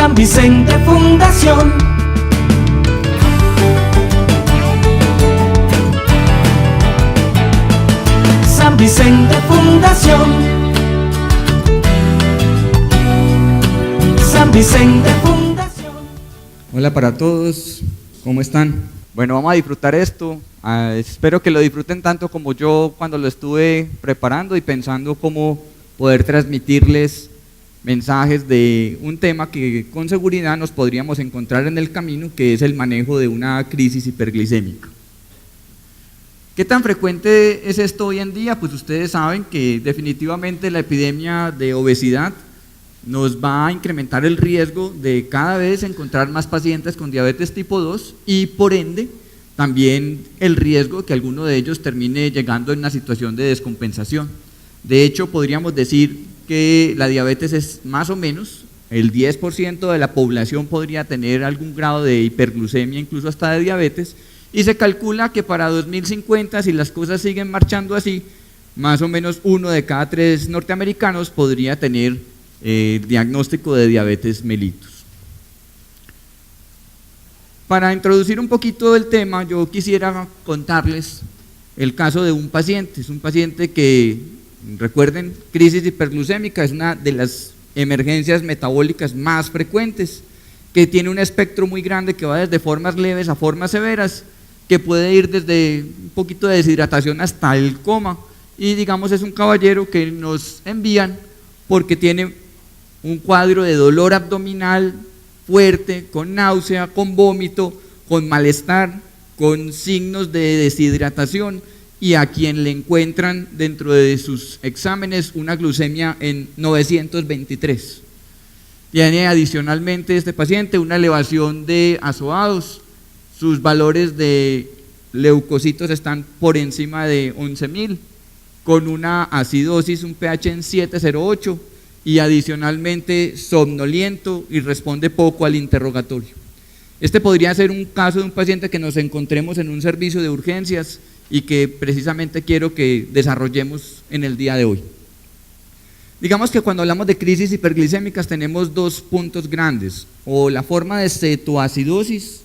San Vicente Fundación. San Vicente Fundación. San Vicente Fundación. Hola para todos, ¿cómo están? Bueno, vamos a disfrutar esto. Espero que lo disfruten tanto como yo cuando lo estuve preparando y pensando cómo poder transmitirles mensajes de un tema que con seguridad nos podríamos encontrar en el camino, que es el manejo de una crisis hiperglicémica. ¿Qué tan frecuente es esto hoy en día? Pues ustedes saben que definitivamente la epidemia de obesidad nos va a incrementar el riesgo de cada vez encontrar más pacientes con diabetes tipo 2 y por ende también el riesgo de que alguno de ellos termine llegando en una situación de descompensación. De hecho, podríamos decir que la diabetes es más o menos el 10% de la población podría tener algún grado de hiperglucemia, incluso hasta de diabetes, y se calcula que para 2050, si las cosas siguen marchando así, más o menos 1 de cada 3 norteamericanos podría tener diagnóstico de diabetes mellitus. Para introducir un poquito el tema, yo quisiera contarles el caso de un paciente. Es un paciente que, recuerden, crisis hiperglucémica es una de las emergencias metabólicas más frecuentes, que tiene un espectro muy grande que va desde formas leves a formas severas, que puede ir desde un poquito de deshidratación hasta el coma, y digamos es un caballero que nos envían porque tiene un cuadro de dolor abdominal fuerte, con náusea, con vómito, con malestar, con signos de deshidratación, y a quien le encuentran dentro de sus exámenes una glucemia en 923. Tiene adicionalmente este paciente una elevación de azoados, sus valores de leucocitos están por encima de 11.000, con una acidosis, un pH en 7,08 y adicionalmente somnoliento y responde poco al interrogatorio. Este podría ser un caso de un paciente que nos encontremos en un servicio de urgencias y que precisamente quiero que desarrollemos en el día de hoy. Digamos que cuando hablamos de crisis hiperglicémicas tenemos dos puntos grandes, o la forma de cetoacidosis,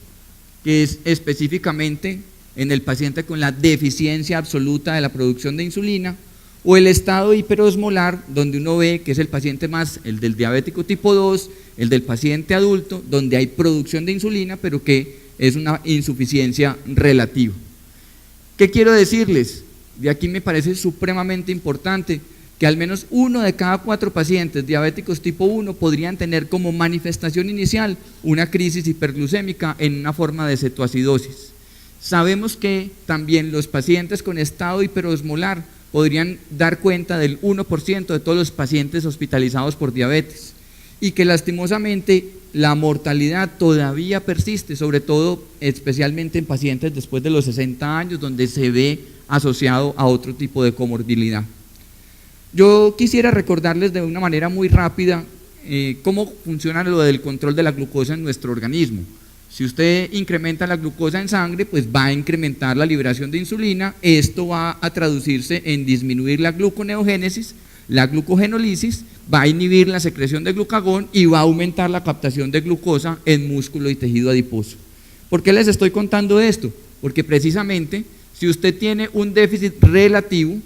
que es específicamente en el paciente con la deficiencia absoluta de la producción de insulina, o el estado hiperosmolar, donde uno ve que es el paciente más, el del diabético tipo 2, el del paciente adulto, donde hay producción de insulina, pero que es una insuficiencia relativa. ¿Qué quiero decirles? De aquí me parece supremamente importante que al menos 1 de cada 4 pacientes diabéticos tipo 1 podrían tener como manifestación inicial una crisis hiperglucémica en una forma de cetoacidosis. Sabemos que también los pacientes con estado hiperosmolar podrían dar cuenta del 1% de todos los pacientes hospitalizados por diabetes, y que lastimosamente la mortalidad todavía persiste, sobre todo especialmente en pacientes después de los 60 años, donde se ve asociado a otro tipo de comorbilidad. Yo quisiera recordarles de una manera muy rápida cómo funciona lo del control de la glucosa en nuestro organismo. Si usted incrementa la glucosa en sangre, pues va a incrementar la liberación de insulina. Esto va a traducirse en disminuir la gluconeogénesis, la glucogenólisis, va a inhibir la secreción de glucagón y va a aumentar la captación de glucosa en músculo y tejido adiposo. ¿Por qué les estoy contando esto? Porque precisamente si usted tiene un déficit relativo,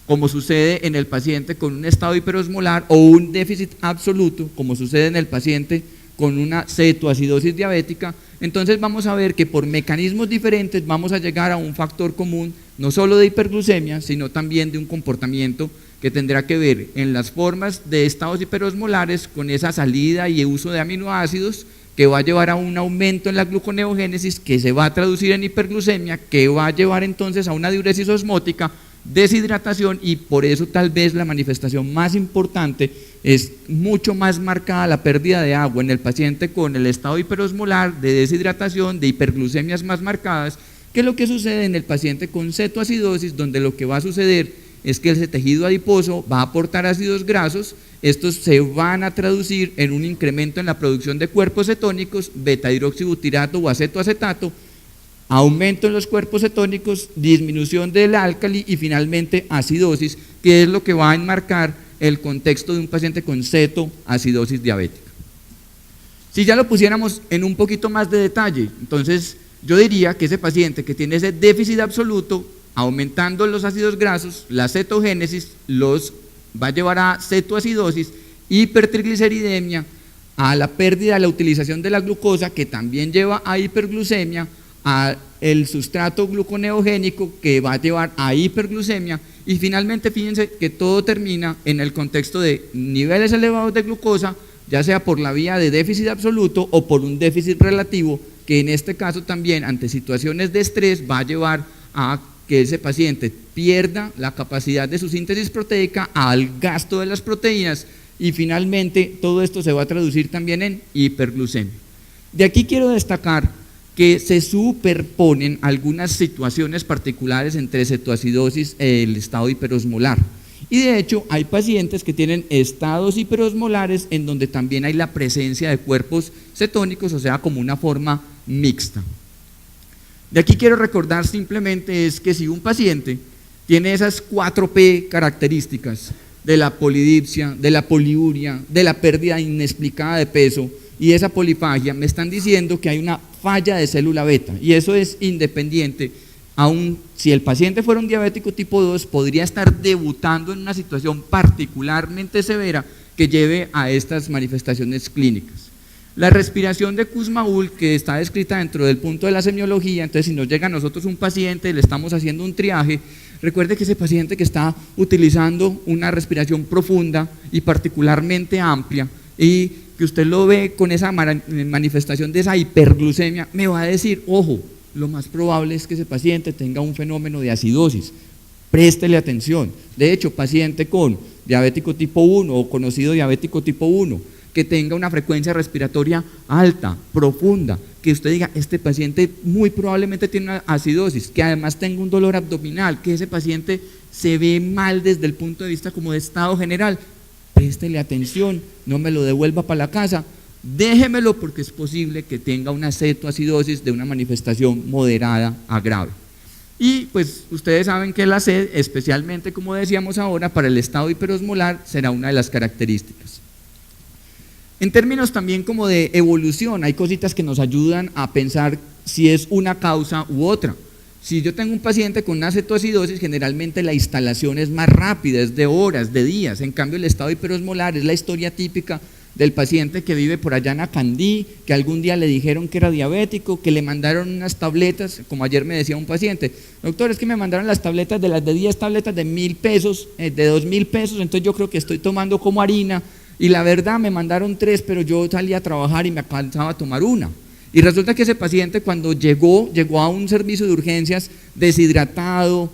como sucede en el paciente con un estado hiperosmolar, o un déficit absoluto, como sucede en el paciente con una cetoacidosis diabética, entonces vamos a ver que por mecanismos diferentes vamos a llegar a un factor común, no solo de hiperglucemia, sino también de un comportamiento que tendrá que ver en las formas de estados hiperosmolares con esa salida y uso de aminoácidos que va a llevar a un aumento en la gluconeogénesis, que se va a traducir en hiperglucemia, que va a llevar entonces a una diuresis osmótica, deshidratación, y por eso tal vez la manifestación más importante es mucho más marcada la pérdida de agua en el paciente con el estado hiperosmolar, de deshidratación, de hiperglucemias más marcadas, que lo que sucede en el paciente con cetoacidosis, donde lo que va a suceder es que ese tejido adiposo va a aportar ácidos grasos, estos se van a traducir en un incremento en la producción de cuerpos cetónicos, beta-hidroxibutirato o acetoacetato, aumento en los cuerpos cetónicos, disminución del álcali y finalmente acidosis, que es lo que va a enmarcar el contexto de un paciente con cetoacidosis diabética. Si ya lo pusiéramos en un poquito más de detalle, entonces yo diría que ese paciente que tiene ese déficit absoluto, aumentando los ácidos grasos, la cetogénesis, los va a llevar a cetoacidosis, hipertrigliceridemia, a la pérdida de la utilización de la glucosa, que también lleva a hiperglucemia, a el sustrato gluconeogénico, que va a llevar a hiperglucemia, y finalmente fíjense que todo termina en el contexto de niveles elevados de glucosa, ya sea por la vía de déficit absoluto o por un déficit relativo, que en este caso también ante situaciones de estrés va a llevar a que ese paciente pierda la capacidad de su síntesis proteica, al gasto de las proteínas, y finalmente todo esto se va a traducir también en hiperglucemia. De aquí quiero destacar que se superponen algunas situaciones particulares entre cetoacidosis y el estado hiperosmolar. Y de hecho hay pacientes que tienen estados hiperosmolares en donde también hay la presencia de cuerpos cetónicos, o sea, como una forma mixta. De aquí quiero recordar simplemente es que si un paciente tiene esas 4P características de la polidipsia, de la poliuria, de la pérdida inexplicada de peso y esa polifagia, me están diciendo que hay una falla de célula beta, y eso es independiente. Aún si el paciente fuera un diabético tipo 2, podría estar debutando en una situación particularmente severa que lleve a estas manifestaciones clínicas. La respiración de Kussmaul, que está descrita dentro del punto de la semiología, entonces si nos llega a nosotros un paciente, le estamos haciendo un triaje, recuerde que ese paciente que está utilizando una respiración profunda y particularmente amplia, y que usted lo ve con esa manifestación de esa hiperglucemia, me va a decir, ojo, lo más probable es que ese paciente tenga un fenómeno de acidosis, préstele atención. De hecho, paciente con diabético tipo 1 o conocido diabético tipo 1, que tenga una frecuencia respiratoria alta, profunda, que usted diga, este paciente muy probablemente tiene una acidosis, que además tenga un dolor abdominal, que ese paciente se ve mal desde el punto de vista como de estado general, préstele atención, no me lo devuelva para la casa, déjemelo porque es posible que tenga una cetoacidosis de una manifestación moderada a grave. Y pues ustedes saben que la sed, especialmente como decíamos ahora, para el estado hiperosmolar será una de las características. En términos también como de evolución, hay cositas que nos ayudan a pensar si es una causa u otra. Si yo tengo un paciente con una cetoacidosis, generalmente la instalación es más rápida, es de horas, de días. En cambio, el estado hiperosmolar es la historia típica del paciente que vive por allá en Acandí, que algún día le dijeron que era diabético, que le mandaron unas tabletas, como ayer me decía un paciente, doctor, es que me mandaron las tabletas de 10 tabletas de 1.000 pesos, de 2.000 pesos, entonces yo creo que estoy tomando como harina, y la verdad me mandaron 3, pero yo salí a trabajar y me alcanzaba a tomar una. Y resulta que ese paciente cuando llegó a un servicio de urgencias deshidratado,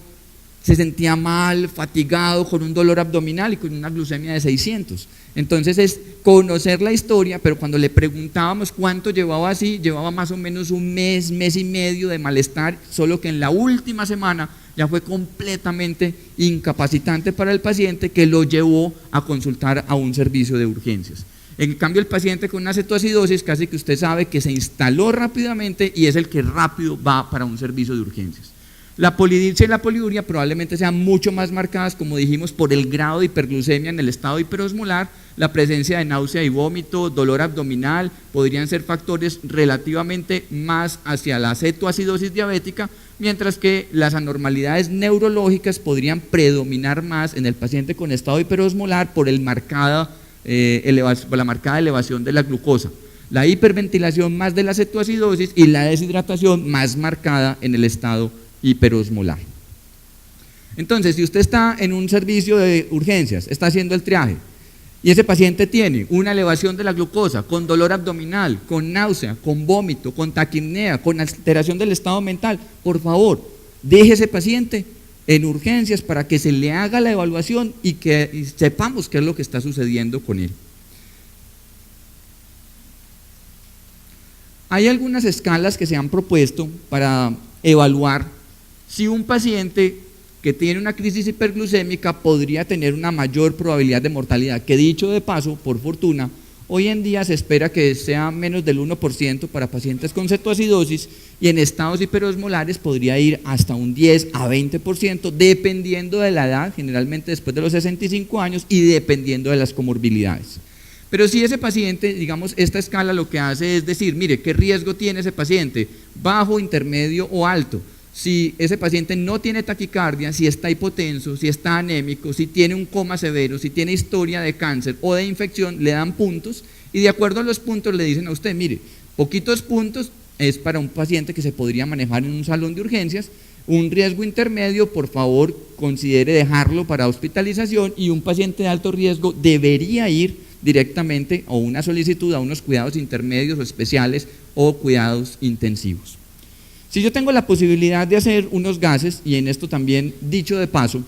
se sentía mal, fatigado, con un dolor abdominal y con una glucemia de 600. Entonces es conocer la historia, pero cuando le preguntábamos cuánto llevaba así, llevaba más o menos un mes, mes y medio de malestar, solo que en la última semana ya fue completamente incapacitante para el paciente, que lo llevó a consultar a un servicio de urgencias. En cambio, el paciente con una cetoacidosis, casi que usted sabe que se instaló rápidamente y es el que rápido va para un servicio de urgencias. La polidipsia y la poliuria probablemente sean mucho más marcadas, como dijimos, por el grado de hiperglucemia en el estado hiperosmolar, la presencia de náusea y vómito, dolor abdominal, podrían ser factores relativamente más hacia la cetoacidosis diabética, mientras que las anormalidades neurológicas podrían predominar más en el paciente con estado hiperosmolar por la marcada elevación de la glucosa, la hiperventilación más de la cetoacidosis y la deshidratación más marcada en el estado hiperosmolar. Entonces, si usted está en un servicio de urgencias, está haciendo el triaje y ese paciente tiene una elevación de la glucosa, con dolor abdominal, con náusea, con vómito, con taquipnea, con alteración del estado mental, por favor, deje ese paciente en urgencias para que se le haga la evaluación y que sepamos qué es lo que está sucediendo con él. Hay algunas escalas que se han propuesto para evaluar si un paciente que tiene una crisis hiperglucémica podría tener una mayor probabilidad de mortalidad, que dicho de paso, por fortuna, hoy en día se espera que sea menos del 1% para pacientes con cetoacidosis y en estados hiperosmolares podría ir hasta un 10 a 20%, dependiendo de la edad, generalmente después de los 65 años y dependiendo de las comorbilidades. Pero si ese paciente, digamos, esta escala lo que hace es decir, mire, ¿qué riesgo tiene ese paciente? ¿Bajo, intermedio o alto? Si ese paciente no tiene taquicardia, si está hipotenso, si está anémico, si tiene un coma severo, si tiene historia de cáncer o de infección, le dan puntos y de acuerdo a los puntos le dicen a usted, mire, poquitos puntos es para un paciente que se podría manejar en un salón de urgencias, un riesgo intermedio, por favor, considere dejarlo para hospitalización y un paciente de alto riesgo debería ir directamente o una solicitud a unos cuidados intermedios o especiales o cuidados intensivos. Si yo tengo la posibilidad de hacer unos gases, y en esto también dicho de paso,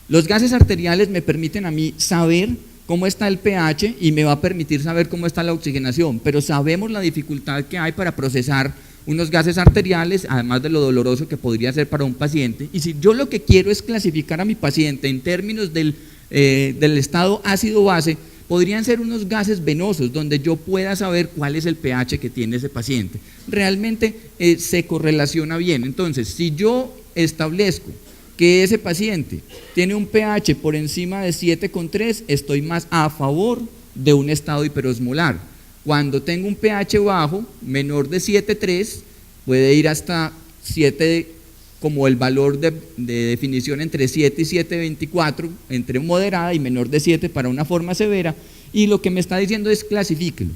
los gases arteriales me permiten a mí saber cómo está el pH y me va a permitir saber cómo está la oxigenación, pero sabemos la dificultad que hay para procesar unos gases arteriales, además de lo doloroso que podría ser para un paciente, y si yo lo que quiero es clasificar a mi paciente en términos del estado ácido-base, podrían ser unos gases venosos donde yo pueda saber cuál es el pH que tiene ese paciente. Realmente se correlaciona bien. Entonces, si yo establezco que ese paciente tiene un pH por encima de 7,3, estoy más a favor de un estado hiperosmolar. Cuando tengo un pH bajo, menor de 7,3, puede ir hasta 7, como el valor de definición entre 7 y 7,24, entre moderada y menor de 7 para una forma severa, y lo que me está diciendo es clasifíquelo.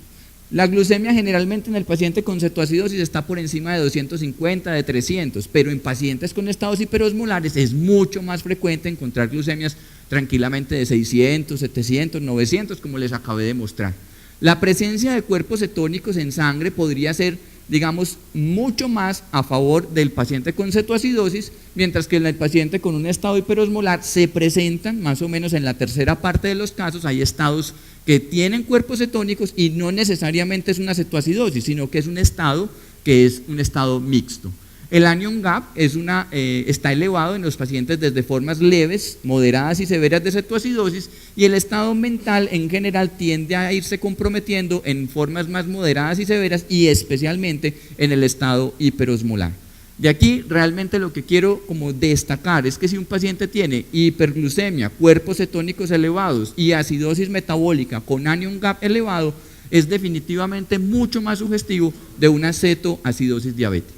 La glucemia generalmente en el paciente con cetoacidosis está por encima de 250, de 300, pero en pacientes con estados hiperosmolares es mucho más frecuente encontrar glucemias tranquilamente de 600, 700, 900, como les acabé de mostrar. La presencia de cuerpos cetónicos en sangre podría ser, digamos, mucho más a favor del paciente con cetoacidosis, mientras que en el paciente con un estado hiperosmolar se presentan más o menos en la tercera parte de los casos, hay estados que tienen cuerpos cetónicos y no necesariamente es una cetoacidosis, sino que es un estado mixto. El anion gap está elevado en los pacientes desde formas leves, moderadas y severas de cetoacidosis, y el estado mental en general tiende a irse comprometiendo en formas más moderadas y severas y especialmente en el estado hiperosmolar. De aquí realmente lo que quiero como destacar es que si un paciente tiene hiperglucemia, cuerpos cetónicos elevados y acidosis metabólica con anion gap elevado, es definitivamente mucho más sugestivo de una cetoacidosis diabética.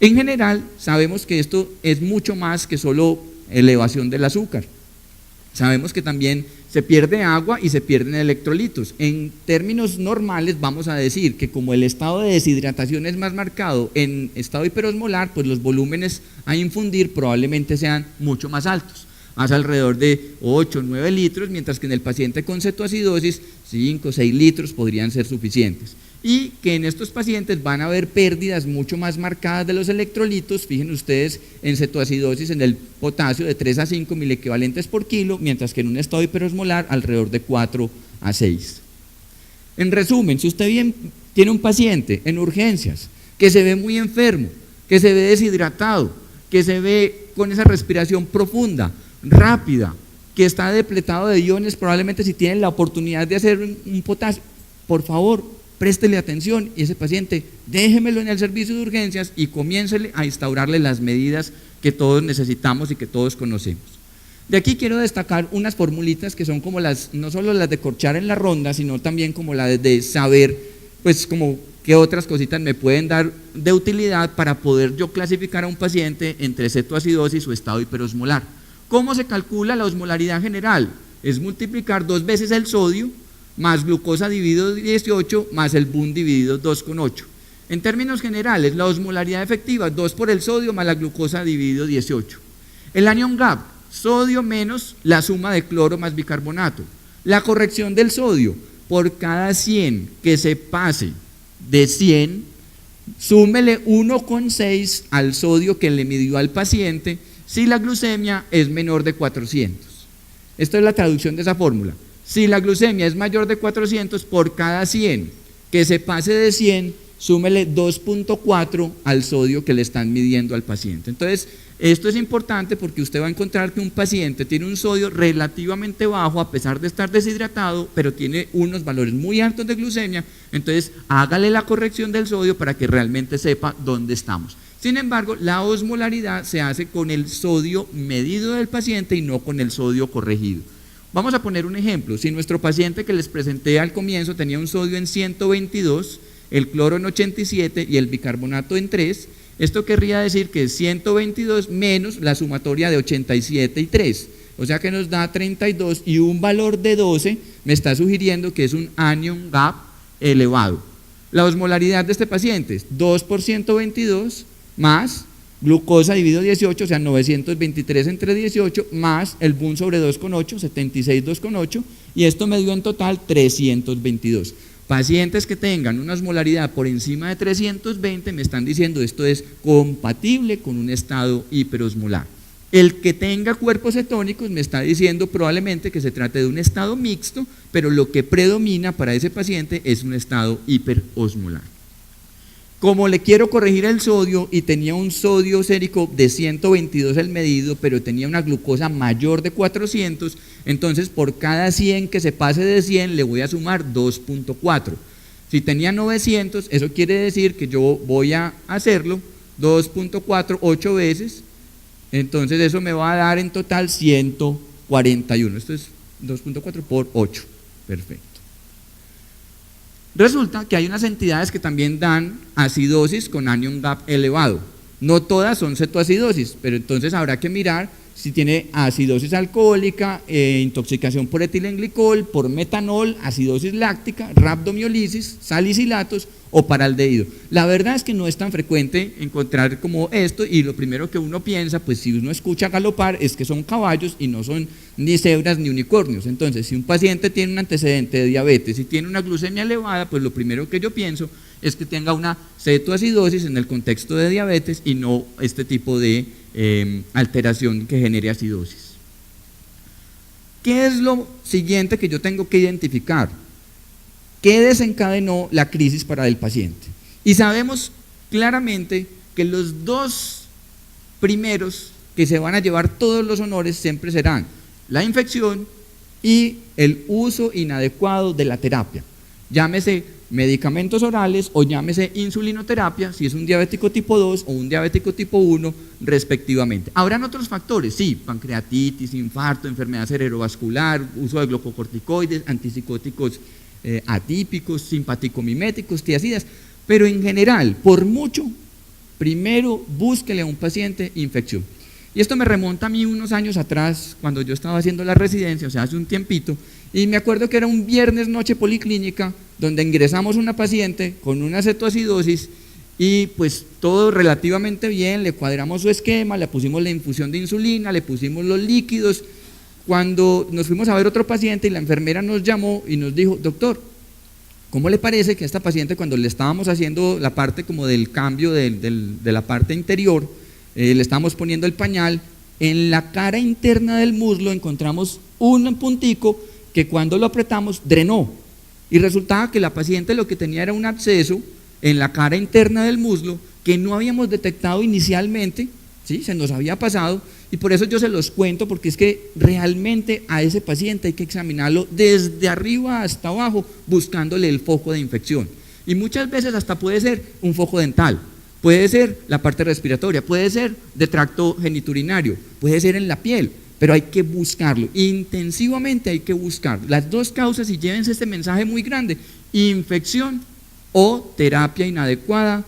En general, sabemos que esto es mucho más que solo elevación del azúcar. Sabemos que también se pierde agua y se pierden electrolitos. En términos normales vamos a decir que como el estado de deshidratación es más marcado en estado hiperosmolar, pues los volúmenes a infundir probablemente sean mucho más altos, más alrededor de 8 o 9 litros, mientras que en el paciente con cetoacidosis 5 o 6 litros podrían ser suficientes. Y que en estos pacientes van a haber pérdidas mucho más marcadas de los electrolitos, fíjense ustedes en cetoacidosis en el potasio de 3 a 5 miliequivalentes por kilo, mientras que en un estado hiperosmolar alrededor de 4 a 6. En resumen, si usted bien tiene un paciente en urgencias que se ve muy enfermo, que se ve deshidratado, que se ve con esa respiración profunda, rápida, que está depletado de iones, probablemente si tienen la oportunidad de hacer un potasio, por favor, préstele atención y ese paciente déjemelo en el servicio de urgencias y comiéncele a instaurarle las medidas que todos necesitamos y que todos conocemos. De aquí quiero destacar unas formulitas que son como no solo las de corchar en la ronda, sino también como la de saber, pues como qué otras cositas me pueden dar de utilidad para poder yo clasificar a un paciente entre cetoacidosis o estado hiperosmolar. ¿Cómo se calcula la osmolaridad general? Es multiplicar 2 veces el sodio más glucosa dividido 18 más el BUN dividido 2,8. En términos generales, la osmolaridad efectiva, 2 por el sodio más la glucosa dividido 18. El anion gap, sodio menos la suma de cloro más bicarbonato. La corrección del sodio, por cada 100 que se pase de 100, súmele 1,6 al sodio que le midió al paciente si la glucemia es menor de 400. Esto es la traducción de esa fórmula. Si la glucemia es mayor de 400, por cada 100 que se pase de 100, súmele 2,4 al sodio que le están midiendo al paciente. Entonces, esto es importante porque usted va a encontrar que un paciente tiene un sodio relativamente bajo a pesar de estar deshidratado, pero tiene unos valores muy altos de glucemia, entonces hágale la corrección del sodio para que realmente sepa dónde estamos. Sin embargo, la osmolaridad se hace con el sodio medido del paciente y no con el sodio corregido. Vamos a poner un ejemplo. Si nuestro paciente que les presenté al comienzo tenía un sodio en 122, el cloro en 87 y el bicarbonato en 3, esto querría decir que es 122 menos la sumatoria de 87 y 3, o sea que nos da 32 y un valor de 12 me está sugiriendo que es un anion gap elevado. La osmolaridad de este paciente es 2 por 122 más glucosa dividido 18, o sea 923 entre 18, más el BUN sobre 2,8, 76 2,8, y esto me dio en total 322. Pacientes que tengan una osmolaridad por encima de 320 me están diciendo esto es compatible con un estado hiperosmolar. El que tenga cuerpos cetónicos me está diciendo probablemente que se trate de un estado mixto, pero lo que predomina para ese paciente es un estado hiperosmolar. Como le quiero corregir el sodio y tenía un sodio sérico de 122 el medido, pero tenía una glucosa mayor de 400, entonces por cada 100 que se pase de 100 le voy a sumar 2.4. Si tenía 900, eso quiere decir que yo voy a hacerlo 2.4 8 veces, entonces eso me va a dar en total 141. Esto es 2.4 por 8, perfecto. Resulta que hay unas entidades que también dan acidosis con anion gap elevado. No todas son cetoacidosis, pero entonces habrá que mirar si tiene acidosis alcohólica, intoxicación por etilenglicol, por metanol, acidosis láctica, rhabdomiolisis, salicilatos o paraldehído. La verdad es que no es tan frecuente encontrar como esto, y lo primero que uno piensa, pues si uno escucha galopar, es que son caballos y no son ni cebras ni unicornios. Entonces, si un paciente tiene un antecedente de diabetes y tiene una glucemia elevada, pues lo primero que yo pienso es que tenga una cetoacidosis en el contexto de diabetes y no este tipo de alteración que genere acidosis. ¿Qué es lo siguiente que yo tengo que identificar? ¿Qué desencadenó la crisis para el paciente? Y sabemos claramente que los dos primeros que se van a llevar todos los honores siempre serán la infección y el uso inadecuado de la terapia. Llámese medicamentos orales o llámese insulinoterapia, si es un diabético tipo 2 o un diabético tipo 1 respectivamente. Habrán otros factores, sí, pancreatitis, infarto, enfermedad cerebrovascular, uso de glucocorticoides, antipsicóticos atípicos, simpaticomiméticos, tiazidas, pero en general, por mucho, primero búsquele a un paciente infección. Y esto me remonta a mí unos años atrás, cuando yo estaba haciendo la residencia, o sea, hace un tiempito, y me acuerdo que era un viernes noche policlínica, donde ingresamos una paciente con una cetoacidosis, y pues todo relativamente bien, le cuadramos su esquema, le pusimos la infusión de insulina, le pusimos los líquidos. Cuando nos fuimos a ver otro paciente y la enfermera nos llamó y nos dijo, doctor, ¿cómo le parece que a esta paciente, cuando le estábamos haciendo la parte como del cambio de la parte interior, le estábamos poniendo el pañal, en la cara interna del muslo encontramos un puntico que cuando lo apretamos drenó, y resultaba que la paciente lo que tenía era un absceso en la cara interna del muslo que no habíamos detectado inicialmente, ¿sí? Se nos había pasado, y por eso yo se los cuento, porque es que realmente a ese paciente hay que examinarlo desde arriba hasta abajo, buscándole el foco de infección, y muchas veces hasta puede ser un foco dental, puede ser la parte respiratoria, puede ser de tracto geniturinario, puede ser en la piel, pero hay que buscarlo, intensivamente hay que buscar las dos causas, y llévense este mensaje muy grande: infección o terapia inadecuada,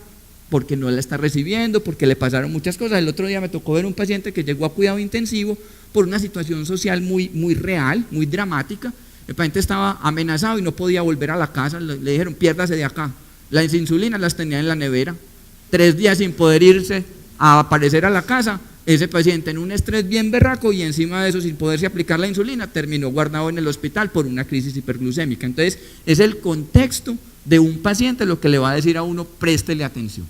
porque no la está recibiendo, porque le pasaron muchas cosas. El otro día me tocó ver un paciente que llegó a cuidado intensivo por una situación social muy real, muy dramática. El paciente estaba amenazado y no podía volver a la casa, le dijeron piérdase de acá. Las insulinas las tenía en la nevera, 3 días sin poder irse a aparecer a la casa. Ese paciente en un estrés bien berraco, y encima de eso sin poderse aplicar la insulina, terminó guardado en el hospital por una crisis hiperglucémica. Entonces es el contexto de un paciente lo que le va a decir a uno, préstele atención.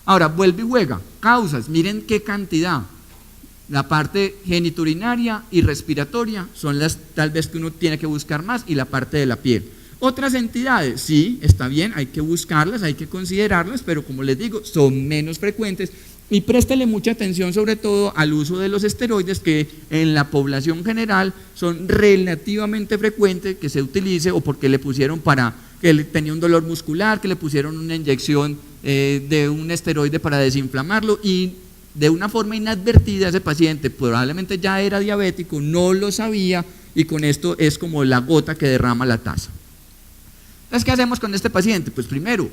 Ahora, vuelve y juega, causas, miren qué cantidad. La parte geniturinaria y respiratoria son las tal vez que uno tiene que buscar más, y la parte de la piel. Otras entidades, sí, está bien, hay que buscarlas, hay que considerarlas, pero como les digo, son menos frecuentes, y préstele mucha atención sobre todo al uso de los esteroides, que en la población general son relativamente frecuentes que se utilice, o porque le pusieron para que él tenía un dolor muscular, que le pusieron una inyección de un esteroide para desinflamarlo, y de una forma inadvertida ese paciente probablemente ya era diabético, no lo sabía, y con esto es como la gota que derrama la taza. Entonces, ¿qué hacemos con este paciente? Pues primero,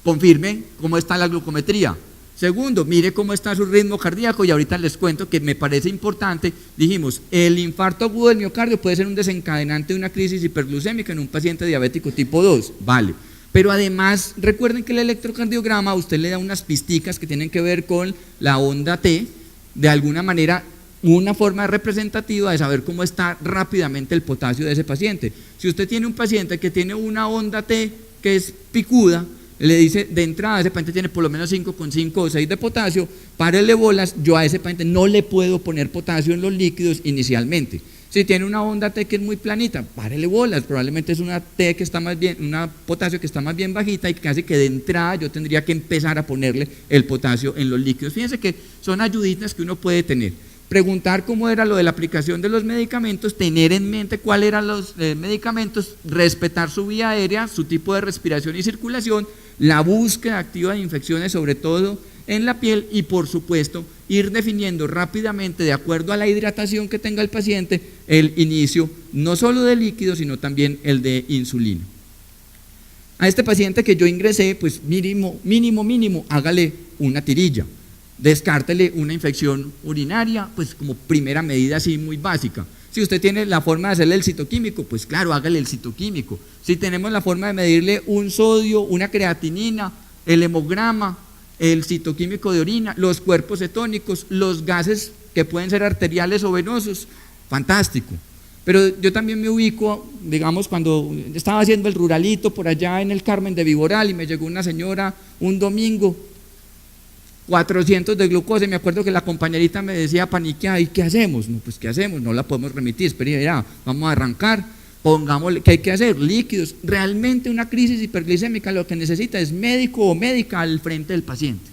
confirme cómo está la glucometría. Segundo, mire cómo está su ritmo cardíaco y ahorita les cuento que me parece importante, dijimos, el infarto agudo del miocardio puede ser un desencadenante de una crisis hiperglucémica en un paciente diabético tipo 2, vale. Pero además, recuerden que el electrocardiograma a usted le da unas pisticas que tienen que ver con la onda T, de alguna manera una forma representativa de saber cómo está rápidamente el potasio de ese paciente. Si usted tiene un paciente que tiene una onda T que es picuda, le dice de entrada, ese paciente tiene por lo menos 5,5 o 6 de potasio, párele bolas, yo a ese paciente no le puedo poner potasio en los líquidos inicialmente. Si tiene una onda T que es muy planita, párele bolas, probablemente es una T que está más bien, una potasio que está más bien bajita y que hace que de entrada yo tendría que empezar a ponerle el potasio en los líquidos. Fíjense que son ayuditas que uno puede tener. Preguntar cómo era lo de la aplicación de los medicamentos, tener en mente cuáles eran los medicamentos, respetar su vía aérea, su tipo de respiración y circulación, la búsqueda activa de infecciones, sobre todo en la piel, y por supuesto ir definiendo rápidamente, de acuerdo a la hidratación que tenga el paciente, el inicio no solo de líquido, sino también el de insulina. A este paciente que yo ingresé, pues mínimo, hágale una tirilla. Descártele una infección urinaria, pues como primera medida así muy básica. Si usted tiene la forma de hacerle el citoquímico, pues claro, hágale el citoquímico. Si tenemos la forma de medirle un sodio, una creatinina, el hemograma, el citoquímico de orina, los cuerpos cetónicos, los gases que pueden ser arteriales o venosos, fantástico. Pero yo también me ubico, digamos, cuando estaba haciendo el ruralito por allá en el Carmen de Viboral y me llegó una señora un domingo, 400 de glucosa, y me acuerdo que la compañerita me decía paniqueada, ¿y qué hacemos? No, pues ¿qué hacemos? No la podemos remitir, espera, ya, vamos a arrancar, pongámosle, ¿qué hay que hacer? Líquidos. Realmente una crisis hiperglicémica lo que necesita es médico o médica al frente del paciente.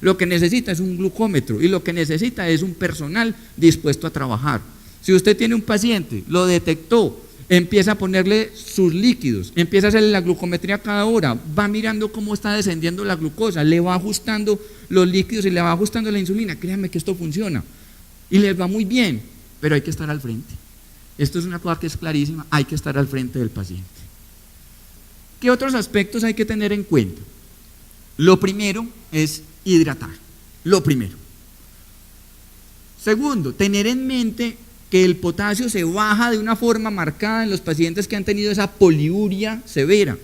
Lo que necesita es un glucómetro y lo que necesita es un personal dispuesto a trabajar. Si usted tiene un paciente, lo detectó, empieza a ponerle sus líquidos, empieza a hacerle la glucometría cada hora, va mirando cómo está descendiendo la glucosa, le va ajustando los líquidos y le va ajustando la insulina, créanme que esto funciona y les va muy bien, pero hay que estar al frente. Esto es una cosa que es clarísima, hay que estar al frente del paciente. ¿Qué otros aspectos hay que tener en cuenta? Lo primero es hidratar, lo primero. Segundo, tener en mente que el potasio se baja de una forma marcada en los pacientes que han tenido esa poliuria severa.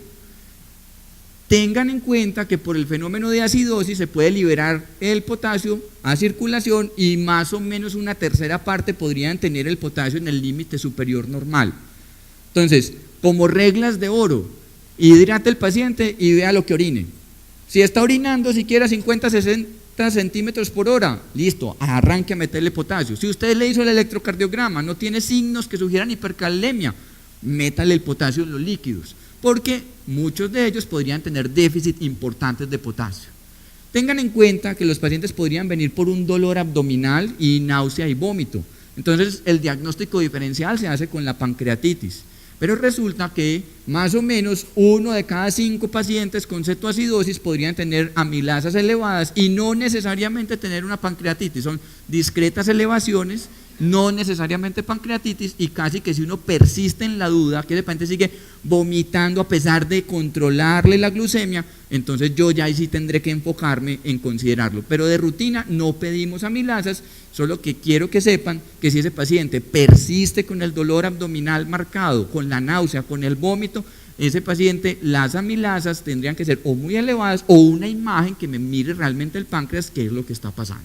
Tengan en cuenta que por el fenómeno de acidosis se puede liberar el potasio a circulación y más o menos una tercera parte podrían tener el potasio en el límite superior normal. Entonces, como reglas de oro, hidrate el paciente y vea lo que orine. Si está orinando siquiera 50, 60 centímetros por hora, listo, arranque a meterle potasio. Si usted le hizo el electrocardiograma, no tiene signos que sugieran hipercalemia, métale el potasio en los líquidos, porque muchos de ellos podrían tener déficit importantes de potasio. Tengan en cuenta que los pacientes podrían venir por un dolor abdominal y náusea y vómito. Entonces el diagnóstico diferencial se hace con la pancreatitis. Pero resulta que más o menos 1 de cada 5 pacientes con cetoacidosis podrían tener amilasas elevadas y no necesariamente tener una pancreatitis, son discretas elevaciones, no necesariamente pancreatitis, y casi que si uno persiste en la duda, que de repente sigue vomitando a pesar de controlarle la glucemia, entonces yo ya ahí sí tendré que enfocarme en considerarlo. Pero de rutina no pedimos amilasas, solo que quiero que sepan que si ese paciente persiste con el dolor abdominal marcado, con la náusea, con el vómito, ese paciente, las amilasas tendrían que ser o muy elevadas o una imagen que me mire realmente el páncreas, qué es lo que está pasando.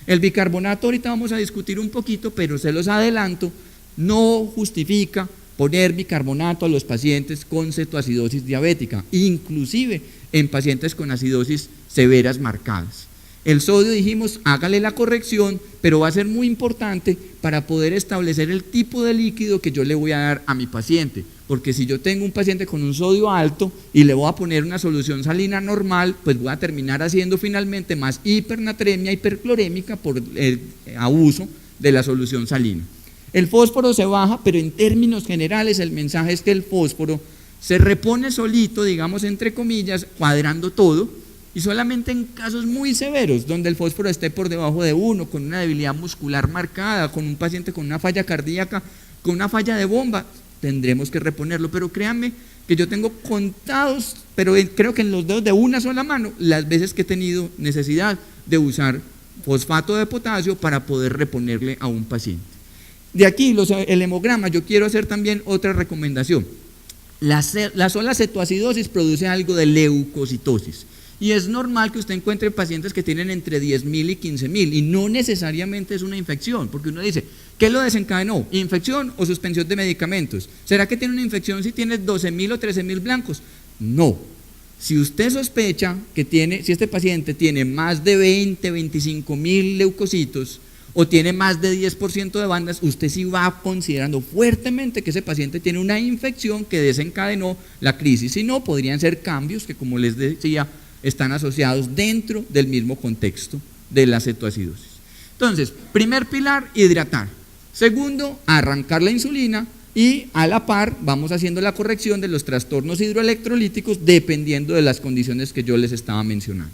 El bicarbonato ahorita vamos a discutir un poquito, pero se los adelanto, no justifica poner bicarbonato a los pacientes con cetoacidosis diabética, inclusive en pacientes con acidosis severas marcadas. El sodio, dijimos, hágale la corrección, pero va a ser muy importante para poder establecer el tipo de líquido que yo le voy a dar a mi paciente, porque si yo tengo un paciente con un sodio alto y le voy a poner una solución salina normal, pues voy a terminar haciendo finalmente más hipernatremia, hiperclorémica por el abuso de la solución salina. El fósforo se baja, pero en términos generales el mensaje es que el fósforo se repone solito, digamos entre comillas, cuadrando todo, y solamente en casos muy severos, donde el fósforo esté por debajo de 1, con una debilidad muscular marcada, con un paciente con una falla cardíaca con una falla de bomba, tendremos que reponerlo. Pero créanme que yo tengo contados, pero creo que en los dedos de una sola mano, las veces que he tenido necesidad de usar fosfato de potasio para poder reponerle a un paciente. De aquí, el hemograma, yo quiero hacer también otra recomendación. La sola cetoacidosis produce algo de leucocitosis. Y es normal que usted encuentre pacientes que tienen entre 10.000 y 15.000 y no necesariamente es una infección, porque uno dice, ¿qué lo desencadenó? ¿Infección o suspensión de medicamentos? ¿Será que tiene una infección si tiene 12.000 o 13.000 blancos? No. Si usted sospecha que si este paciente tiene más de 20, 25.000 leucocitos o tiene más de 10% de bandas, usted sí va considerando fuertemente que ese paciente tiene una infección que desencadenó la crisis. Si no, podrían ser cambios que, como les decía, están asociados dentro del mismo contexto de la cetoacidosis. Entonces, primer pilar, hidratar. Segundo, arrancar la insulina y a la par vamos haciendo la corrección de los trastornos hidroelectrolíticos dependiendo de las condiciones que yo les estaba mencionando.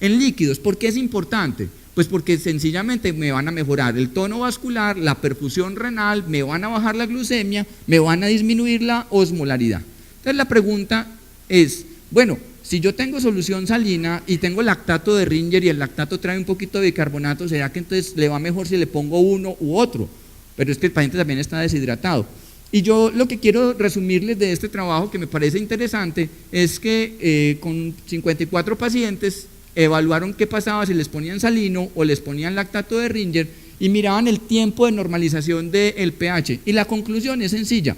En líquidos, ¿por qué es importante? Pues porque sencillamente me van a mejorar el tono vascular, la perfusión renal, me van a bajar la glucemia, me van a disminuir la osmolaridad. Entonces la pregunta es, bueno, si yo tengo solución salina y tengo lactato de Ringer y el lactato trae un poquito de bicarbonato, ¿será que entonces le va mejor si le pongo uno u otro? Pero es que el paciente también está deshidratado. Y yo lo que quiero resumirles de este trabajo que me parece interesante es que con 54 pacientes evaluaron qué pasaba si les ponían salino o les ponían lactato de Ringer y miraban el tiempo de normalización del pH. Y la conclusión es sencilla.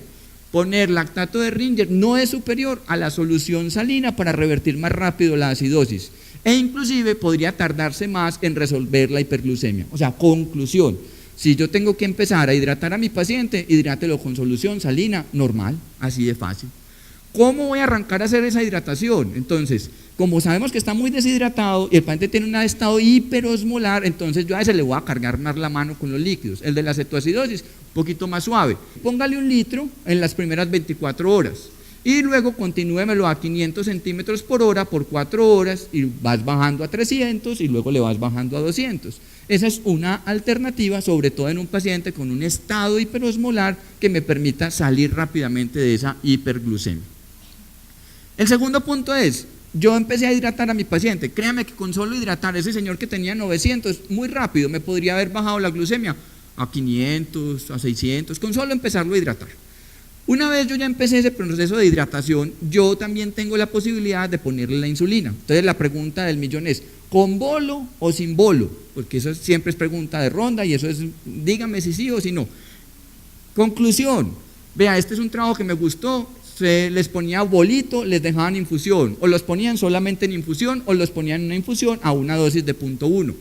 Poner lactato de Ringer no es superior a la solución salina para revertir más rápido la acidosis e inclusive podría tardarse más en resolver la hiperglucemia. O sea, conclusión, si yo tengo que empezar a hidratar a mi paciente, hidrátelo con solución salina normal, así de fácil. ¿Cómo voy a arrancar a hacer esa hidratación? Entonces, como sabemos que está muy deshidratado y el paciente tiene un estado hiperosmolar, entonces yo a ese le voy a cargar más la mano con los líquidos. El de la cetoacidosis, un poquito más suave. Póngale 1 litro en las primeras 24 horas y luego continúemelo a 500 centímetros por hora por 4 horas y vas bajando a 300 y luego le vas bajando a 200. Esa es una alternativa, sobre todo en un paciente con un estado hiperosmolar que me permita salir rápidamente de esa hiperglucemia. El segundo punto es, yo empecé a hidratar a mi paciente. Créame que con solo hidratar, ese señor que tenía 900, muy rápido me podría haber bajado la glucemia a 500, a 600, con solo empezarlo a hidratar. Una vez yo ya empecé ese proceso de hidratación, yo también tengo la posibilidad de ponerle la insulina. Entonces la pregunta del millón es, ¿con bolo o sin bolo? Porque eso siempre es pregunta de ronda y eso es, dígame si sí o si no. Conclusión, vea, este es un trabajo que me gustó. Se les ponía bolito, les dejaban infusión, o los ponían solamente en infusión, o los ponían en una infusión a una dosis de 0.1.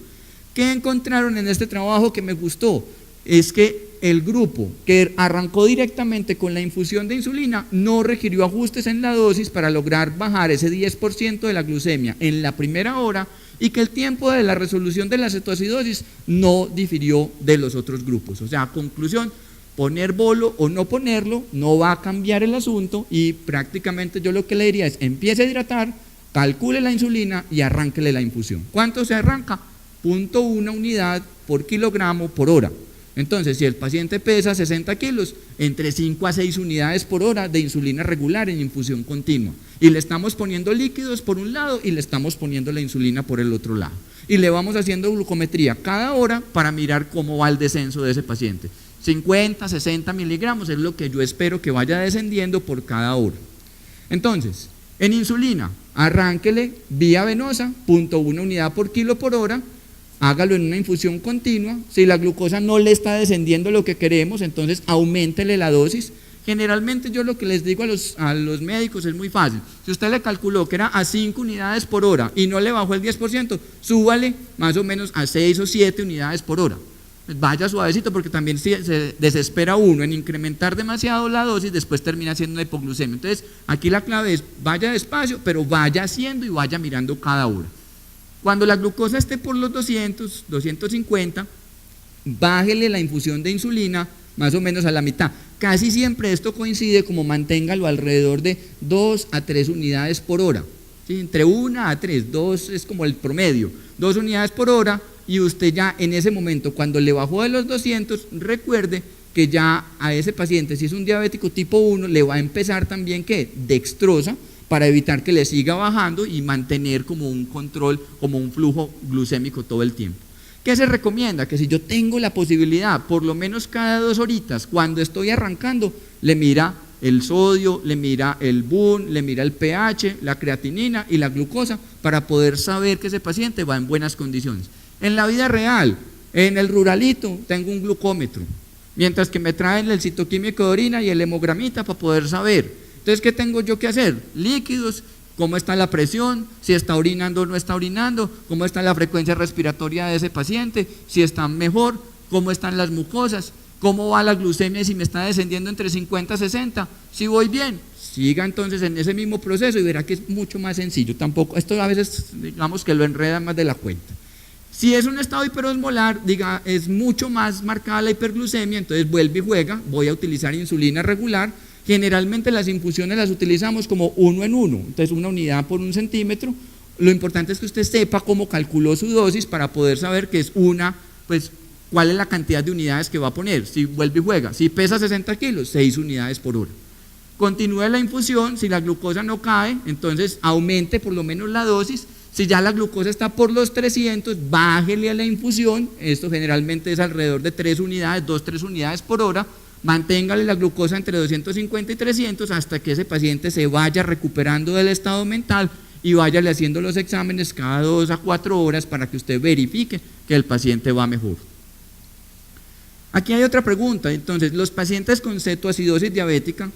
¿Qué encontraron en este trabajo que me gustó? Es que el grupo que arrancó directamente con la infusión de insulina no requirió ajustes en la dosis para lograr bajar ese 10% de la glucemia en la primera hora y que el tiempo de la resolución de la cetoacidosis no difirió de los otros grupos. O sea, conclusión, poner bolo o no ponerlo no va a cambiar el asunto y prácticamente yo lo que le diría es empiece a hidratar, calcule la insulina y arránquele la infusión. ¿Cuánto se arranca? 0.1 unidad por kilogramo por hora. Entonces, si el paciente pesa 60 kilos, entre 5 a 6 unidades por hora de insulina regular en infusión continua. Y le estamos poniendo líquidos por un lado y le estamos poniendo la insulina por el otro lado. Y le vamos haciendo glucometría cada hora para mirar cómo va el descenso de ese paciente. 50, 60 miligramos es lo que yo espero que vaya descendiendo por cada hora. Entonces, en insulina, arránquele vía venosa, 0.1 unidad por kilo por hora, hágalo en una infusión continua. Si la glucosa no le está descendiendo lo que queremos, entonces auméntele la dosis. Generalmente yo lo que les digo a los médicos es muy fácil. Si usted le calculó que era a 5 unidades por hora y no le bajó el 10%, súbale más o menos a 6 o 7 unidades por hora. Vaya suavecito porque también se desespera uno en incrementar demasiado la dosis, después termina siendo una hipoglucemia. Entonces aquí la clave es vaya despacio, pero vaya haciendo y vaya mirando cada hora. Cuando la glucosa esté por los 200, 250, bájele la infusión de insulina más o menos a la mitad. Casi siempre esto coincide como manténgalo alrededor de 2 a 3 unidades por hora. ¿Sí? Entre 1 a 3, 2 es como el promedio, 2 unidades por hora y usted ya en ese momento cuando le bajó de los 200, recuerde que ya a ese paciente, si es un diabético tipo 1, le va a empezar también ¿qué? Dextrosa, para evitar que le siga bajando y mantener como un control, como un flujo glucémico todo el tiempo. ¿Qué se recomienda? Que si yo tengo la posibilidad, por lo menos cada 2 horitas, cuando estoy arrancando, le mira el sodio, le mira el BUN, le mira el pH, la creatinina y la glucosa, para poder saber que ese paciente va en buenas condiciones. En la vida real, en el ruralito, tengo un glucómetro, mientras que me traen el citoquímico de orina y el hemogramita para poder saber. Entonces, ¿qué tengo yo que hacer? Líquidos, cómo está la presión, si está orinando o no está orinando, cómo está la frecuencia respiratoria de ese paciente, si está mejor, cómo están las mucosas, cómo va la glucemia y si me está descendiendo entre 50 y 60, si voy bien, siga entonces en ese mismo proceso y verá que es mucho más sencillo. Tampoco, esto a veces digamos que lo enreda más de la cuenta. Si es un estado hiperosmolar, diga, es mucho más marcada la hiperglucemia, entonces vuelve y juega, voy a utilizar insulina regular. Generalmente las infusiones las utilizamos como 1 en 1, entonces 1 unidad por 1 centímetro. Lo importante es que usted sepa cómo calculó su dosis para poder saber que es pues cuál es la cantidad de unidades que va a poner. Si vuelve y juega, si pesa 60 kilos, 6 unidades por hora. Continúe la infusión, si la glucosa no cae, entonces aumente por lo menos la dosis. Si ya la glucosa está por los 300, bájele a la infusión, esto generalmente es alrededor de 3 unidades, 2-3 unidades por hora. Manténgale la glucosa entre 250 y 300 hasta que ese paciente se vaya recuperando del estado mental y váyale haciendo los exámenes cada 2 a 4 horas para que usted verifique que el paciente va mejor. Aquí hay otra pregunta, entonces, los pacientes con cetoacidosis diabética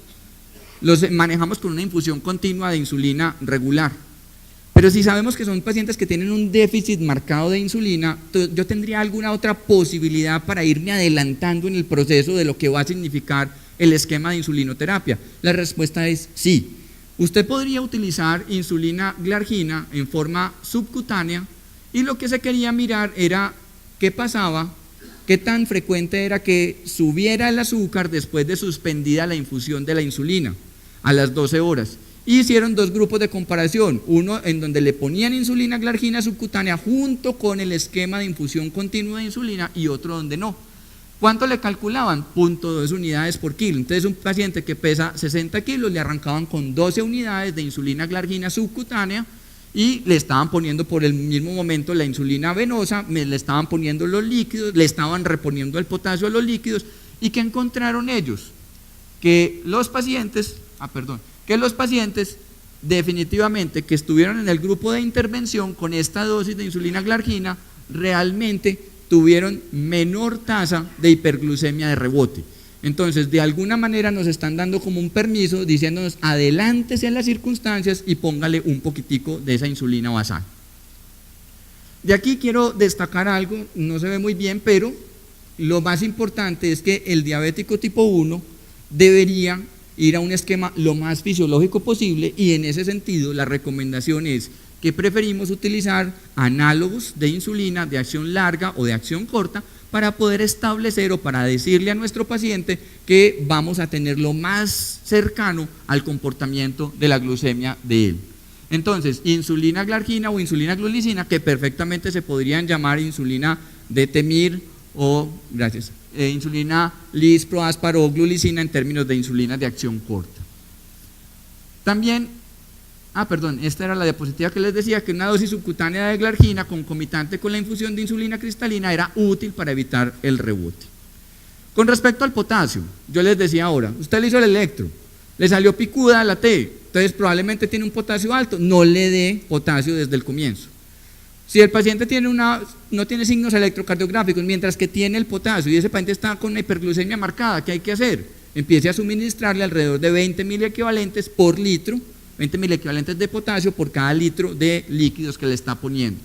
los manejamos con una infusión continua de insulina regular. Pero si sabemos que son pacientes que tienen un déficit marcado de insulina, ¿yo tendría alguna otra posibilidad para irme adelantando en el proceso de lo que va a significar el esquema de insulinoterapia? La respuesta es sí. Usted podría utilizar insulina glargina en forma subcutánea y lo que se quería mirar era qué pasaba, qué tan frecuente era que subiera el azúcar después de suspendida la infusión de la insulina a las 12 horas. Y hicieron 2 grupos de comparación, uno en donde le ponían insulina glargina subcutánea junto con el esquema de infusión continua de insulina y otro donde no. ¿Cuánto le calculaban? 0.2 unidades por kilo. Entonces un paciente que pesa 60 kilos le arrancaban con 12 unidades de insulina glargina subcutánea y le estaban poniendo por el mismo momento la insulina venosa, le estaban poniendo los líquidos, le estaban reponiendo el potasio a los líquidos. ¿Y qué encontraron ellos? Que los pacientes definitivamente que estuvieron en el grupo de intervención con esta dosis de insulina glargina realmente tuvieron menor tasa de hiperglucemia de rebote. Entonces, de alguna manera nos están dando como un permiso diciéndonos adelántese en las circunstancias y póngale un poquitico de esa insulina basal. De aquí quiero destacar algo, no se ve muy bien, pero lo más importante es que el diabético tipo 1 debería ir a un esquema lo más fisiológico posible y en ese sentido la recomendación es que preferimos utilizar análogos de insulina de acción larga o de acción corta para poder establecer o para decirle a nuestro paciente que vamos a tener lo más cercano al comportamiento de la glucemia de él. Entonces, insulina glargina o insulina glulicina, que perfectamente se podrían llamar insulina de Temir o, insulina lisproaspar o glulicina en términos de insulina de acción corta. También, esta era la diapositiva que les decía, que una dosis subcutánea de glargina concomitante con la infusión de insulina cristalina era útil para evitar el rebote. Con respecto al potasio, yo les decía ahora, usted le hizo el electro, le salió picuda la T, entonces probablemente tiene un potasio alto, no le dé potasio desde el comienzo. Si el paciente no tiene signos electrocardiográficos, mientras que tiene el potasio y ese paciente está con una hiperglucemia marcada, ¿qué hay que hacer? Empiece a suministrarle alrededor de 20 miliequivalentes por litro, 20 miliequivalentes de potasio por cada litro de líquidos que le está poniendo.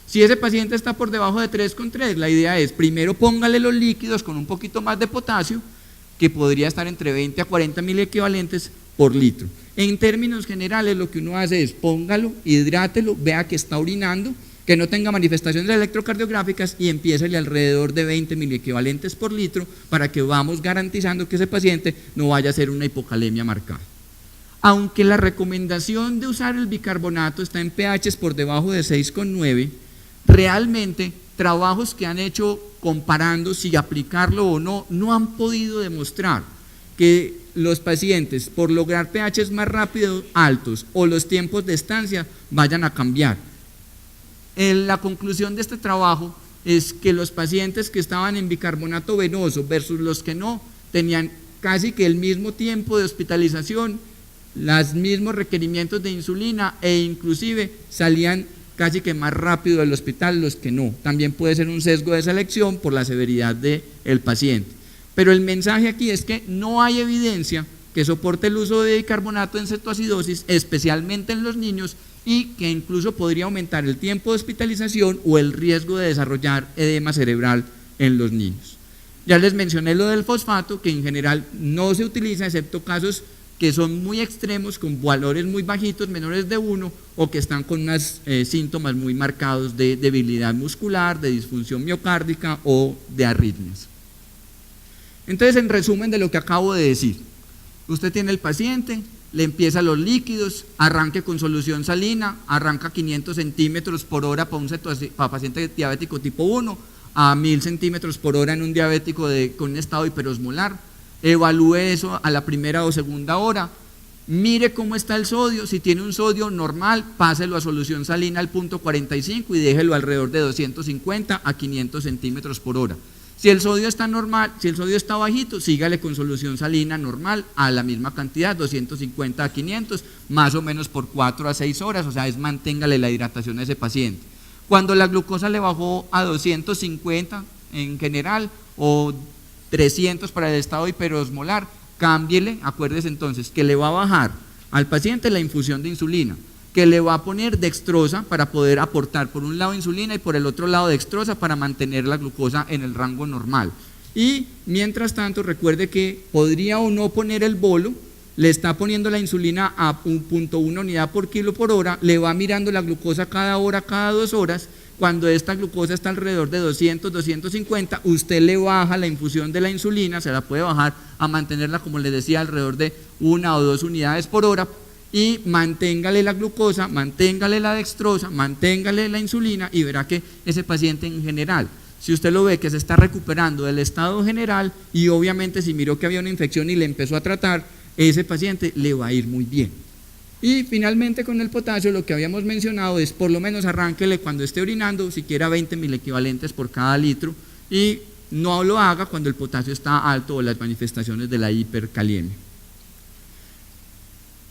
Si ese paciente está por debajo de 3,3, la idea es primero póngale los líquidos con un poquito más de potasio, que podría estar entre 20 a 40 miliequivalentes por litro. En términos generales, lo que uno hace es póngalo, hidrátelo, vea que está orinando, que no tenga manifestaciones electrocardiográficas y empiécele alrededor de 20 miliequivalentes por litro para que vamos garantizando que ese paciente no vaya a ser una hipocalemia marcada. Aunque la recomendación de usar el bicarbonato está en pHs por debajo de 6,9, realmente trabajos que han hecho comparando si aplicarlo o no, no han podido demostrar que los pacientes, por lograr pHs más rápidos, altos, o los tiempos de estancia, vayan a cambiar. La conclusión de este trabajo es que los pacientes que estaban en bicarbonato venoso versus los que no, tenían casi que el mismo tiempo de hospitalización, los mismos requerimientos de insulina e inclusive salían casi que más rápido del hospital los que no. También puede ser un sesgo de selección por la severidad del paciente. Pero el mensaje aquí es que no hay evidencia que soporte el uso de bicarbonato en cetoacidosis, especialmente en los niños, y que incluso podría aumentar el tiempo de hospitalización o el riesgo de desarrollar edema cerebral en los niños. Ya les mencioné lo del fosfato, que en general no se utiliza excepto casos que son muy extremos, con valores muy bajitos, menores de 1, o que están con unos síntomas muy marcados de debilidad muscular, de disfunción miocárdica o de arritmias. Entonces, en resumen de lo que acabo de decir, usted tiene el paciente, le empieza los líquidos, arranque con solución salina, arranca 500 centímetros por hora para paciente diabético tipo 1, a 1000 centímetros por hora en un diabético con un estado hiperosmolar, evalúe eso a la primera o segunda hora, mire cómo está el sodio, si tiene un sodio normal, páselo a solución salina al punto 45 y déjelo alrededor de 250 a 500 centímetros por hora. Si el sodio está normal, si el sodio está bajito, sígale con solución salina normal a la misma cantidad, 250 a 500, más o menos por 4 a 6 horas, o sea, manténgale la hidratación a ese paciente. Cuando la glucosa le bajó a 250 en general o 300 para el estado hiperosmolar, cámbiele, acuérdese entonces que le va a bajar al paciente la infusión de insulina, que le va a poner dextrosa para poder aportar por un lado insulina y por el otro lado dextrosa para mantener la glucosa en el rango normal. Y mientras tanto recuerde que podría o no poner el bolo, le está poniendo la insulina a 1.1 unidad por kilo por hora, le va mirando la glucosa cada hora, cada 2 horas. Cuando esta glucosa está alrededor de 200, 250, usted le baja la infusión de la insulina, se la puede bajar a mantenerla, como les decía, alrededor de 1 o 2 unidades por hora, y manténgale la glucosa, manténgale la dextrosa, manténgale la insulina y verá que ese paciente en general, si usted lo ve que se está recuperando del estado general y obviamente si miró que había una infección y le empezó a tratar, ese paciente le va a ir muy bien. Y finalmente con el potasio lo que habíamos mencionado es por lo menos arránquele cuando esté orinando siquiera 20 milequivalentes por cada litro y no lo haga cuando el potasio está alto o las manifestaciones de la hipercaliemia.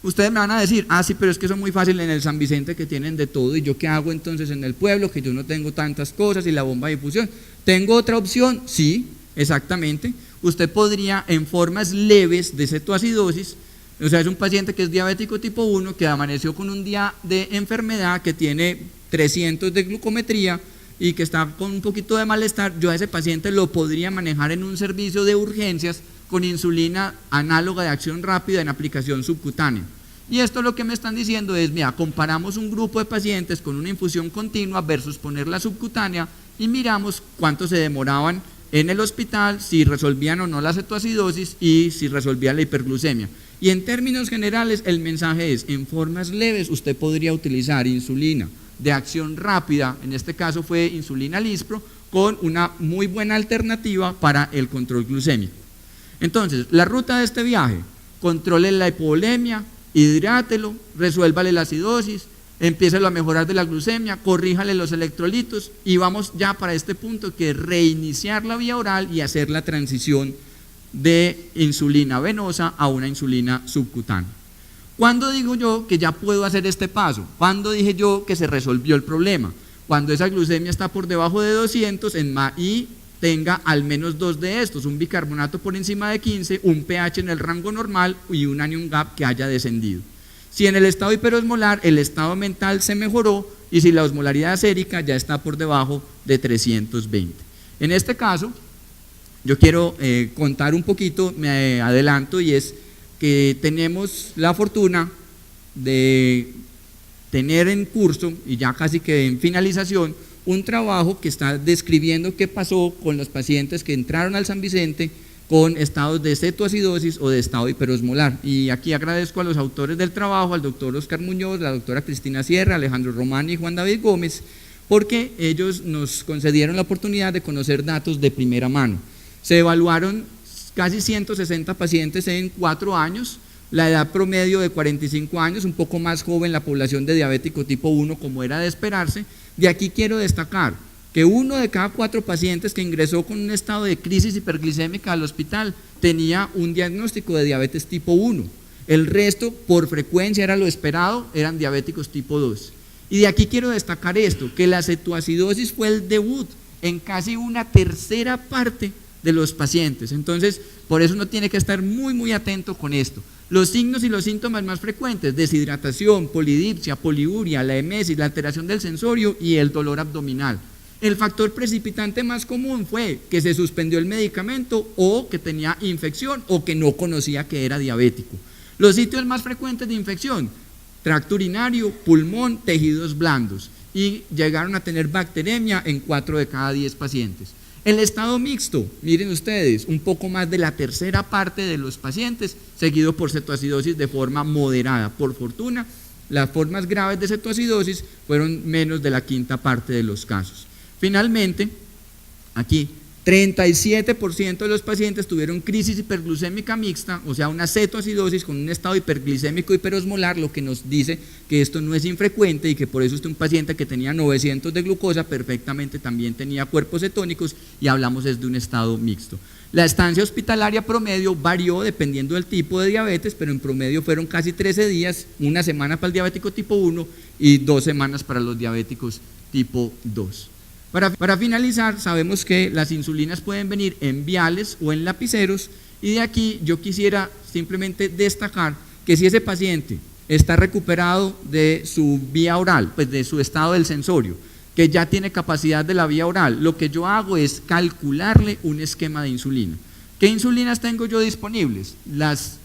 Ustedes me van a decir, sí, pero es que eso es muy fácil en el San Vicente que tienen de todo, y yo qué hago entonces en el pueblo, que yo no tengo tantas cosas y la bomba de difusión. ¿Tengo otra opción? Sí, exactamente. Usted podría en formas leves de cetoacidosis, o sea, es un paciente que es diabético tipo 1, que amaneció con un día de enfermedad, que tiene 300 de glucometría y que está con un poquito de malestar, yo a ese paciente lo podría manejar en un servicio de urgencias con insulina análoga de acción rápida en aplicación subcutánea. Y esto lo que me están diciendo es, mira, comparamos un grupo de pacientes con una infusión continua versus ponerla subcutánea y miramos cuánto se demoraban en el hospital, si resolvían o no la cetoacidosis y si resolvían la hiperglucemia. Y en términos generales el mensaje es, en formas leves usted podría utilizar insulina de acción rápida, en este caso fue insulina Lispro, con una muy buena alternativa para el control glucémico. Entonces, la ruta de este viaje, controle la hipovolemia, hidrátelo, resuélvale la acidosis, empiécelo a mejorar de la glucemia, corríjale los electrolitos y vamos ya para este punto que es reiniciar la vía oral y hacer la transición de insulina venosa a una insulina subcutánea. ¿Cuándo digo yo que ya puedo hacer este paso? ¿Cuándo dije yo que se resolvió el problema? Cuando esa glucemia está por debajo de 200 y tenga al menos 2 de estos, un bicarbonato por encima de 15, un pH en el rango normal y un anion gap que haya descendido. Si en el estado hiperosmolar el estado mental se mejoró y si la osmolaridad sérica ya está por debajo de 320. En este caso, yo quiero contar un poquito, me adelanto, y es que tenemos la fortuna de tener en curso y ya casi que en finalización un trabajo que está describiendo qué pasó con los pacientes que entraron al San Vicente con estados de cetoacidosis o de estado hiperosmolar. Y aquí agradezco a los autores del trabajo, al doctor Oscar Muñoz, la doctora Cristina Sierra, Alejandro Román y Juan David Gómez, porque ellos nos concedieron la oportunidad de conocer datos de primera mano. Se evaluaron casi 160 pacientes en 4 años, la edad promedio de 45 años, un poco más joven la población de diabético tipo 1 como era de esperarse. De aquí quiero destacar que 1 de cada 4 pacientes que ingresó con un estado de crisis hiperglicémica al hospital tenía un diagnóstico de diabetes tipo 1. El resto, por frecuencia era lo esperado, eran diabéticos tipo 2. Y de aquí quiero destacar esto, que la cetoacidosis fue el debut en casi una tercera parte de los pacientes. Entonces, por eso uno tiene que estar muy atento con esto. Los signos y los síntomas más frecuentes: deshidratación, polidipsia, poliuria, la emesis, la alteración del sensorio y el dolor abdominal. El factor precipitante más común fue que se suspendió el medicamento o que tenía infección o que no conocía que era diabético. Los sitios más frecuentes de infección: tracto urinario, pulmón, tejidos blandos, y llegaron a tener bacteremia en 4 de cada 10 pacientes. El estado mixto, miren ustedes, un poco más de la tercera parte de los pacientes, seguido por cetoacidosis de forma moderada. Por fortuna, las formas graves de cetoacidosis fueron menos de la quinta parte de los casos. Finalmente, aquí, 37% de los pacientes tuvieron crisis hiperglucémica mixta, o sea, una cetoacidosis con un estado hiperglicémico hiperosmolar, lo que nos dice que esto no es infrecuente y que por eso un paciente que tenía 900 de glucosa perfectamente también tenía cuerpos cetónicos, y hablamos es de un estado mixto. La estancia hospitalaria promedio varió dependiendo del tipo de diabetes, pero en promedio fueron casi 13 días, 1 semana para el diabético tipo 1 y 2 semanas para los diabéticos tipo 2. Para finalizar, sabemos que las insulinas pueden venir en viales o en lapiceros, y de aquí yo quisiera simplemente destacar que si ese paciente está recuperado de su vía oral, pues de su estado del sensorio, que ya tiene capacidad de la vía oral, lo que yo hago es calcularle un esquema de insulina. ¿Qué insulinas tengo yo disponibles? Las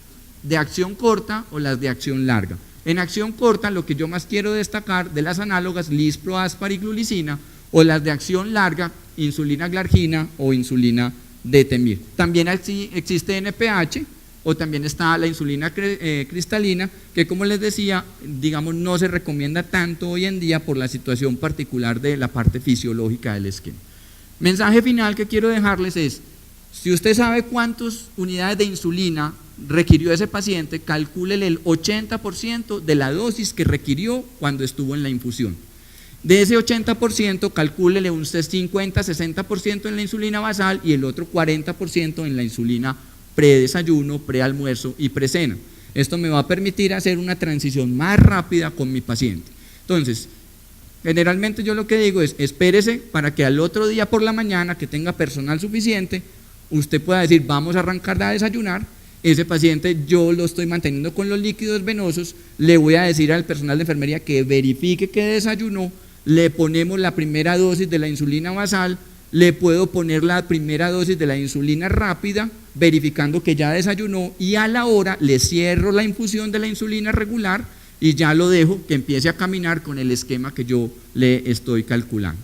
de acción corta o las de acción larga. En acción corta, lo que yo más quiero destacar de las análogas, lispro, aspar y glulicina, o las de acción larga, insulina glargina o insulina detemir. También existe NPH, o también está la insulina cristalina, que, como les decía, digamos, no se recomienda tanto hoy en día por la situación particular de la parte fisiológica del esquema. Mensaje final que quiero dejarles es: si usted sabe cuántas unidades de insulina requirió ese paciente, calcúlele el 80% de la dosis que requirió cuando estuvo en la infusión. De ese 80%, calcúlele un 50-60% en la insulina basal y el otro 40% en la insulina predesayuno, prealmuerzo y precena. Esto me va a permitir hacer una transición más rápida con mi paciente. Entonces, generalmente yo lo que digo es: espérese para que al otro día por la mañana, que tenga personal suficiente, usted pueda decir: vamos a arrancar a desayunar. Ese paciente yo lo estoy manteniendo con los líquidos venosos, le voy a decir al personal de enfermería que verifique que desayunó, le ponemos la primera dosis de la insulina basal, le puedo poner la primera dosis de la insulina rápida, verificando que ya desayunó, y a la hora le cierro la infusión de la insulina regular y ya lo dejo que empiece a caminar con el esquema que yo le estoy calculando.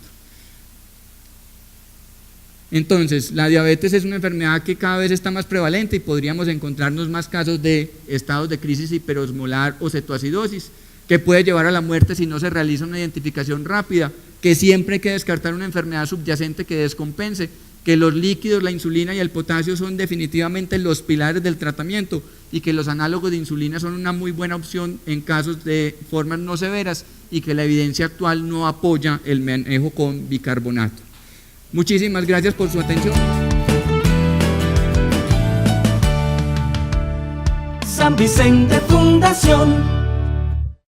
Entonces, la diabetes es una enfermedad que cada vez está más prevalente y podríamos encontrarnos más casos de estados de crisis hiperosmolar o cetoacidosis, que puede llevar a la muerte si no se realiza una identificación rápida, que siempre hay que descartar una enfermedad subyacente que descompense, que los líquidos, la insulina y el potasio son definitivamente los pilares del tratamiento, y que los análogos de insulina son una muy buena opción en casos de formas no severas, y que la evidencia actual no apoya el manejo con bicarbonato. Muchísimas gracias por su atención. San Vicente Fundación.